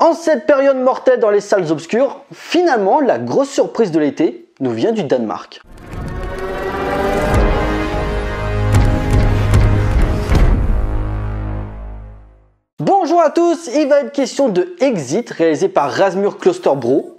En cette période mortelle dans les salles obscures, finalement, la grosse surprise de l'été nous vient du Danemark. Bonjour à tous, il va être question de Exit, réalisé par Rasmus Klosterbro.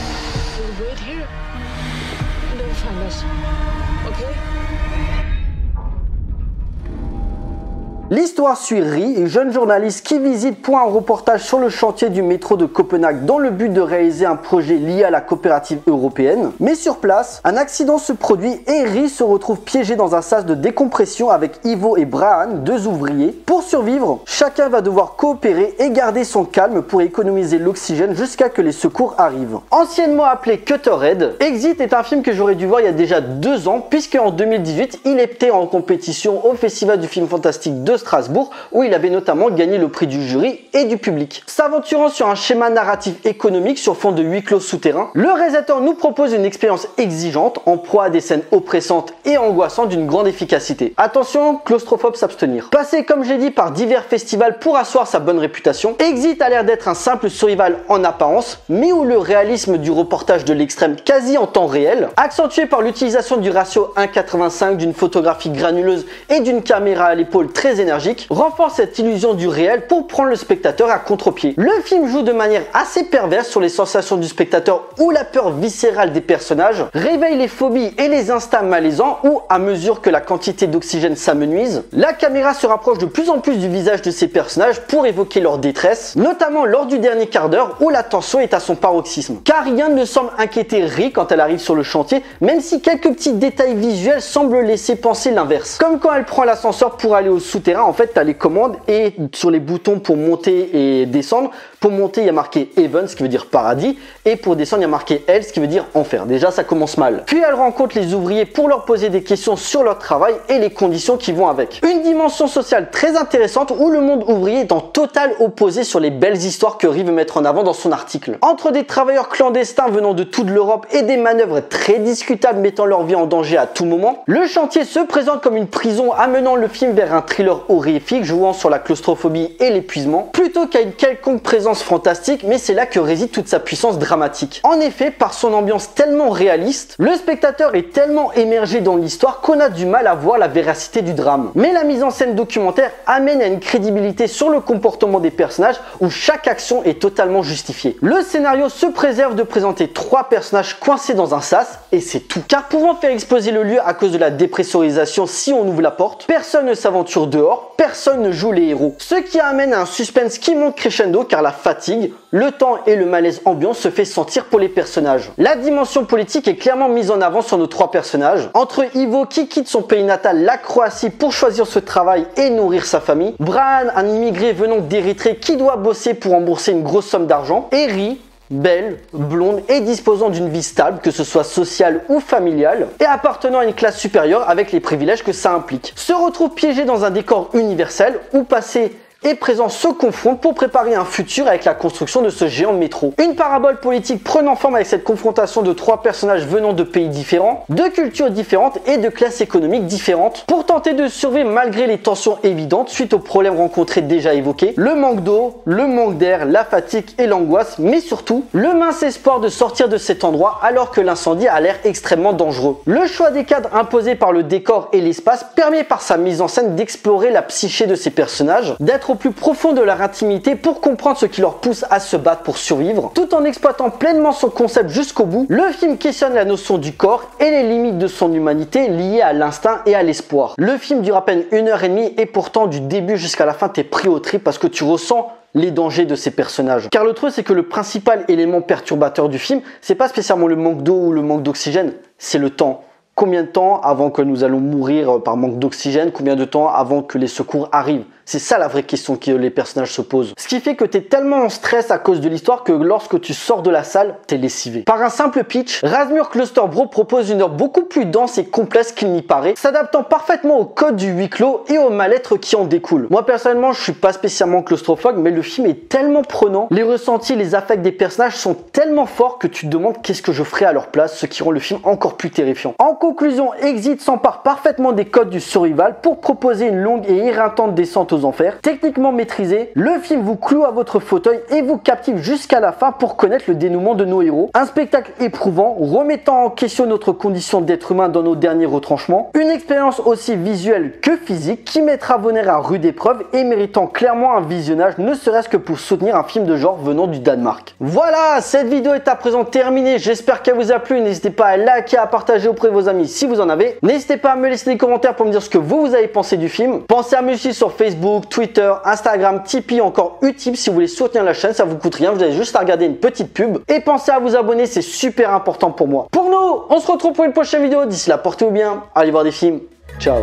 L'histoire suit Rie, une jeune journaliste qui visite pour un reportage sur le chantier du métro de Copenhague dans le but de réaliser un projet lié à la coopérative européenne. Mais sur place, un accident se produit et Rie se retrouve piégée dans un sas de décompression avec Ivo et Braan, deux ouvriers. Pour survivre, chacun va devoir coopérer et garder son calme pour économiser l'oxygène jusqu'à que les secours arrivent. Anciennement appelé Cutterhead, Exit est un film que j'aurais dû voir il y a déjà 2 ans puisque en 2018, il était en compétition au Festival du film fantastique de Strasbourg où il avait notamment gagné le prix du jury et du public. S'aventurant sur un schéma narratif économique sur fond de huis clos souterrains, le réalisateur nous propose une expérience exigeante en proie à des scènes oppressantes et angoissantes d'une grande efficacité. Attention, claustrophobe s'abstenir. Passé comme j'ai dit par divers festivals pour asseoir sa bonne réputation, Exit a l'air d'être un simple survival en apparence, mais où le réalisme du reportage de l'extrême quasi en temps réel, accentué par l'utilisation du ratio 1,85, d'une photographie granuleuse et d'une caméra à l'épaule très énergique, renforce cette illusion du réel pour prendre le spectateur à contre-pied. Le film joue de manière assez perverse sur les sensations du spectateur ou la peur viscérale des personnages, réveille les phobies et les instincts malaisants où, à mesure que la quantité d'oxygène s'amenuise, la caméra se rapproche de plus en plus du visage de ces personnages pour évoquer leur détresse, notamment lors du dernier quart d'heure où la tension est à son paroxysme. Car rien ne semble inquiéter Rie quand elle arrive sur le chantier, même si quelques petits détails visuels semblent laisser penser l'inverse. Comme quand elle prend l'ascenseur pour aller au souterrain, en fait, tu as les commandes et sur les boutons pour monter et descendre. Pour monter, il y a marqué Heaven, ce qui veut dire paradis, et pour descendre, il y a marqué Hell, ce qui veut dire enfer. Déjà, ça commence mal. Puis elle rencontre les ouvriers pour leur poser des questions sur leur travail et les conditions qui vont avec. Une dimension sociale très intéressante où le monde ouvrier est en total opposé sur les belles histoires que Rie veut mettre en avant dans son article. Entre des travailleurs clandestins venant de toute l'Europe et des manœuvres très discutables mettant leur vie en danger à tout moment, le chantier se présente comme une prison amenant le film vers un thriller horrifique jouant sur la claustrophobie et l'épuisement, plutôt qu'à une quelconque présence fantastique, mais c'est là que réside toute sa puissance dramatique. En effet, par son ambiance tellement réaliste, le spectateur est tellement immergé dans l'histoire qu'on a du mal à voir la véracité du drame. Mais la mise en scène documentaire amène à une crédibilité sur le comportement des personnages où chaque action est totalement justifiée. Le scénario se préserve de présenter 3 personnages coincés dans un sas, et c'est tout. Car pouvant faire exploser le lieu à cause de la dépressurisation si on ouvre la porte, personne ne s'aventure dehors, personne ne joue les héros. Ce qui amène à un suspense qui monte crescendo car la fatigue, le temps et le malaise ambiant se fait sentir pour les personnages. La dimension politique est clairement mise en avant sur nos 3 personnages. Entre Ivo qui quitte son pays natal, la Croatie, pour choisir ce travail et nourrir sa famille, Braan, un immigré venant d'Érythrée qui doit bosser pour rembourser une grosse somme d'argent, et Rie, belle, blonde et disposant d'une vie stable, que ce soit sociale ou familiale, et appartenant à une classe supérieure avec les privilèges que ça implique, se retrouve piégée dans un décor universel où passé et présent se confrontent pour préparer un futur avec la construction de ce géant métro. Une parabole politique prenant forme avec cette confrontation de 3 personnages venant de pays différents, de cultures différentes et de classes économiques différentes pour tenter de survivre malgré les tensions évidentes suite aux problèmes rencontrés déjà évoqués, le manque d'eau, le manque d'air, la fatigue et l'angoisse, mais surtout le mince espoir de sortir de cet endroit alors que l'incendie a l'air extrêmement dangereux. Le choix des cadres imposés par le décor et l'espace permet par sa mise en scène d'explorer la psyché de ces personnages, d'être au plus profond de leur intimité pour comprendre ce qui leur pousse à se battre pour survivre, tout en exploitant pleinement son concept jusqu'au bout. Le film questionne la notion du corps et les limites de son humanité liées à l'instinct et à l'espoir. Le film dure à peine 1h30 et pourtant du début jusqu'à la fin t'es pris au trip parce que tu ressens les dangers de ces personnages. Car le truc c'est que le principal élément perturbateur du film, c'est pas spécialement le manque d'eau ou le manque d'oxygène, c'est le temps. Combien de temps avant que nous allons mourir par manque d'oxygène? Combien de temps avant que les secours arrivent? C'est ça la vraie question que les personnages se posent. Ce qui fait que tu es tellement en stress à cause de l'histoire que lorsque tu sors de la salle, t'es lessivé. Par un simple pitch, Rasmus Klosterbro propose une œuvre beaucoup plus dense et complexe qu'il n'y paraît, s'adaptant parfaitement au code du huis clos et au mal-être qui en découle. Moi personnellement, je suis pas spécialement claustrophobe, mais le film est tellement prenant, les ressentis, les affects des personnages sont tellement forts que tu te demandes qu'est-ce que je ferais à leur place, ce qui rend le film encore plus terrifiant. En conclusion, Exit s'empare parfaitement des codes du survival pour proposer une longue et éreintante descente aux enfers. Techniquement maîtrisé, le film vous cloue à votre fauteuil et vous captive jusqu'à la fin pour connaître le dénouement de nos héros. Un spectacle éprouvant, remettant en question notre condition d'être humain dans nos derniers retranchements. Une expérience aussi visuelle que physique qui mettra vos nerfs à rude épreuve et méritant clairement un visionnage, ne serait-ce que pour soutenir un film de genre venant du Danemark. Voilà, cette vidéo est à présent terminée. J'espère qu'elle vous a plu. N'hésitez pas à liker, à partager auprès de vos amis si vous en avez. N'hésitez pas à me laisser des commentaires pour me dire ce que vous avez pensé du film. Pensez à me suivre sur Facebook, Twitter, Instagram, Tipeee, encore Utip si vous voulez soutenir la chaîne, ça vous coûte rien, vous avez juste à regarder une petite pub. Et pensez à vous abonner, c'est super important pour moi. Pour nous, on se retrouve pour une prochaine vidéo. D'ici là, portez-vous bien, allez voir des films. Ciao.